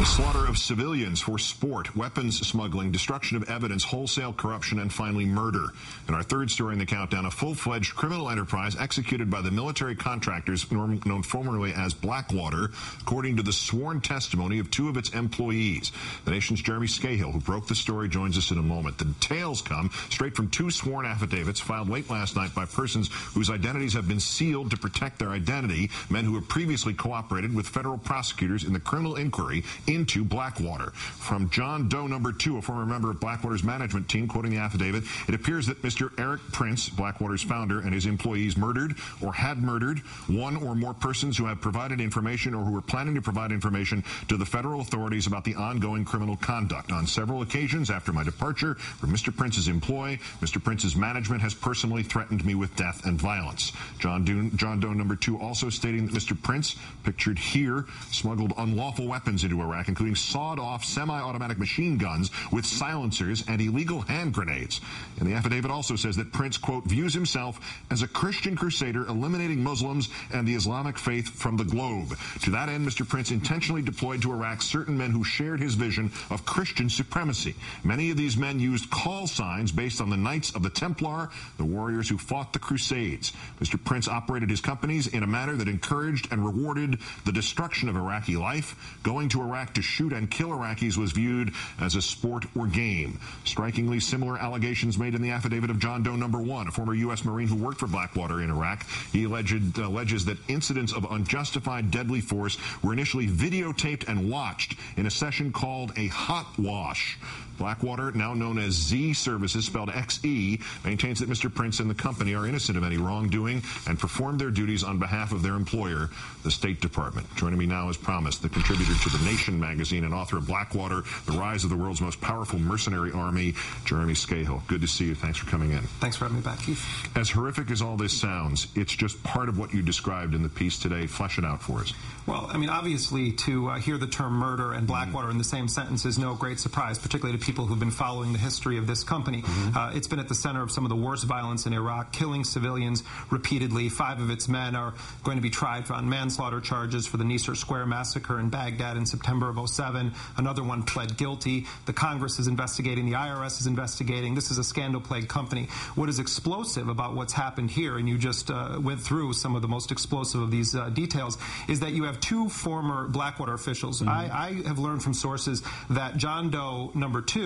slaughter of civilians for sport, weapons smuggling, destruction of evidence, wholesale corruption, and finally murder. In our third story in the countdown, a full-fledged criminal enterprise executed by the military contractors known formerly as BlackWater, according to the sworn testimony of two of its employees. The nation's Jeremy Scahill, who broke the story, joins us in a moment. The details come straight from two sworn affidavits filed late last night by persons whose identities have been sealed to protect their identity, men who have previously cooperated with federal prosecutors in the criminal inquiry into BlackWater. From John Doe number 2, a former member of BlackWater's management team, quoting the affidavit, it appears that Mr. Eric Prince, BlackWater's founder, and his employees murdered or had murdered one or more persons who have provided information or who were planning to provide information to the federal authorities about the ongoing criminal conduct. On several occasions after my departure from Mr. Prince's employ, Mr. Prince's management has personally threatened me with death and violence. John Doe number 2 also stating that Mr. Prince, pictured here, smuggled unlawful weapons into Iraq, including sawed-off semi-automatic machine guns with silencers and illegal hand grenades. And the affidavit also says that Prince, quote, views himself as a Christian crusader eliminating Muslims and the Islamic faith from the globe. To that end, Mr. Prince intentionally deployed to Iraq certain men who shared his vision of Christian supremacy. Many of these men used call signs based on the Knights of the Templar, the warriors who fought the Crusades. Mr. Prince operated his companies in a manner that encouraged and rewarded the destruction of Iraqi life. Going to Iraq to shoot and kill Iraqis was viewed as a sport or game. Strikingly similar allegations made in the affidavit of John Doe number 1, a former U.S. Marine who worked for BlackWater in Iraq. He alleges that incidents of unjustified deadly force were initially videotaped and watched in a session called a hot wash. BlackWater, now known as Z Services, spelled XE, maintains that Mr. Prince and the company are innocent of any wrongdoing and performed their duties on behalf of their employer, the State Department. Joining me now, as promised, the contributor to The Nation magazine and author of BlackWater, The Rise of the World's Most Powerful Mercenary Army, Jeremy Scahill. Good to see you. Thanks for coming in. Thanks for having me back, Keith. As horrific as all this sounds, it's just part of what you described in the piece today. Flesh it out for us. Well, I mean, obviously, to hear the term murder and BlackWater in the same sentence is no great surprise, particularly to people who've been following the history of this company. It's been at the center of some of the worst violence in Iraq, killing civilians repeatedly. 5 of its men are going to be tried on manslaughter charges for the Nicer Square massacre in Baghdad in September of 2007. Another one pled guilty. The Congress is investigating. The IRS is investigating. This is a scandal-plagued company. What is explosive about what's happened here, and you just went through some of the most explosive of these details, is that you have 2 former BlackWater officials. I have learned from sources that John Doe number 2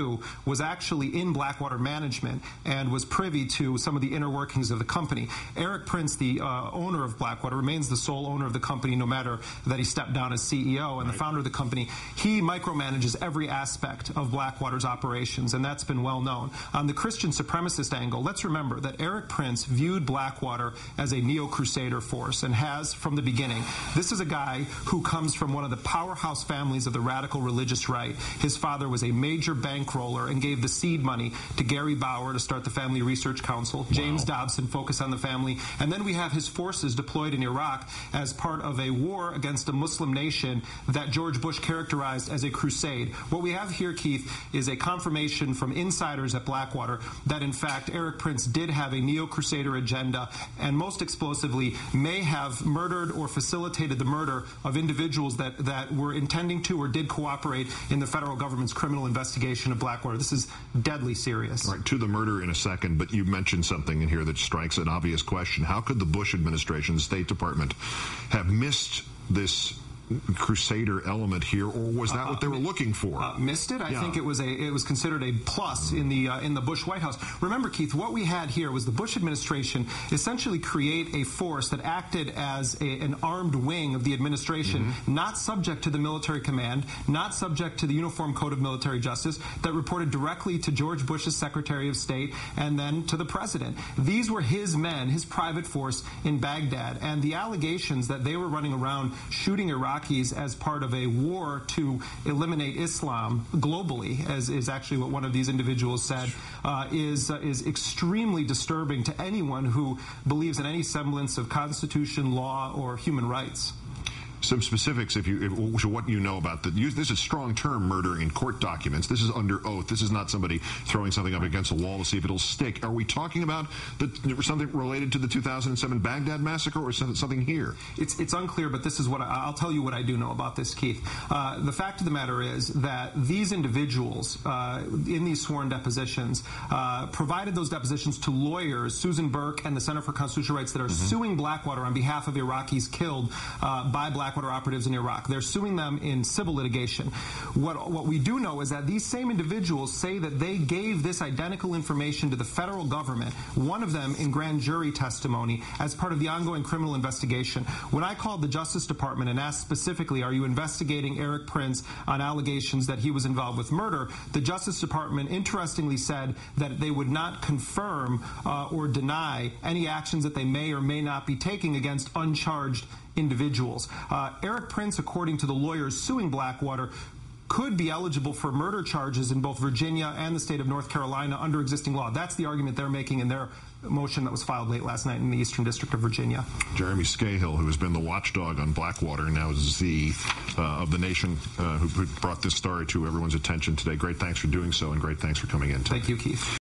was actually in BlackWater management and was privy to some of the inner workings of the company. Eric Prince, the owner of BlackWater, remains the sole owner of the company no matter that he stepped down as CEO and the founder of the company. He micromanages every aspect of BlackWater's operations, and that's been well known. On the Christian supremacist angle, let's remember that Eric Prince viewed BlackWater as a neo-crusader force and has from the beginning. This is a guy who comes from one of the powerhouse families of the radical religious right. His father was a major bankroller and gave the seed money to Gary Bauer to start the Family Research Council. James Dobson focused on the family. And then we have his forces deployed in Iraq as part of a war against a Muslim nation that George Bush characterized as a crusade. What we have here, Keith, is a confirmation from insiders at BlackWater that, in fact, Eric Prince did have a neo-crusader agenda and, most explosively, may have murdered or facilitated the murder of individuals that were intending to or did cooperate in the federal government's criminal investigation of BlackWater. This is deadly serious. All right, to the murder in a second, but you mentioned something in here that strikes an obvious question. How could the Bush administration, the State Department, have missed this crusader element here, or was that what they were looking for? Missed it. I think it was considered a plus in the Bush White House. Remember, Keith, what we had here was the Bush administration essentially create a force that acted as an armed wing of the administration, not subject to the military command, not subject to the Uniform Code of Military Justice, that reported directly to George Bush's Secretary of State and then to the president. These were his men, his private force in Baghdad, and the allegations that they were running around shooting Iraqis as part of a war to eliminate Islam globally, as is actually what one of these individuals said, is extremely disturbing to anyone who believes in any semblance of Constitution, law, or human rights. some specifics, what you know about this is strong term murder in court documents. This is under oath. This is not somebody throwing something up against a wall to see if it'll stick. Are we talking about something related to the 2007 Baghdad massacre or something here? It's unclear, but this is what I'll tell you what I do know about this, Keith. The fact of the matter is that these individuals in these sworn depositions provided those depositions to lawyers, Susan Burke and the Center for Constitutional Rights, that are suing BlackWater on behalf of Iraqis killed by BlackWater operatives in Iraq. They're suing them in civil litigation. What we do know is that these same individuals say that they gave this identical information to the federal government, one of them in grand jury testimony, as part of the ongoing criminal investigation. When I called the Justice Department and asked specifically, are you investigating Eric Prince on allegations that he was involved with murder, the Justice Department interestingly said that they would not confirm or deny any actions that they may or may not be taking against uncharged individuals. Eric Prince, according to the lawyers suing BlackWater, could be eligible for murder charges in both Virginia and the state of North Carolina under existing law. That's the argument they're making in their motion that was filed late last night in the Eastern District of Virginia. Jeremy Scahill, who has been the watchdog on BlackWater, now Z of The Nation, who brought this story to everyone's attention today. Great thanks for doing so, and great thanks for coming in today. Thank you, Keith.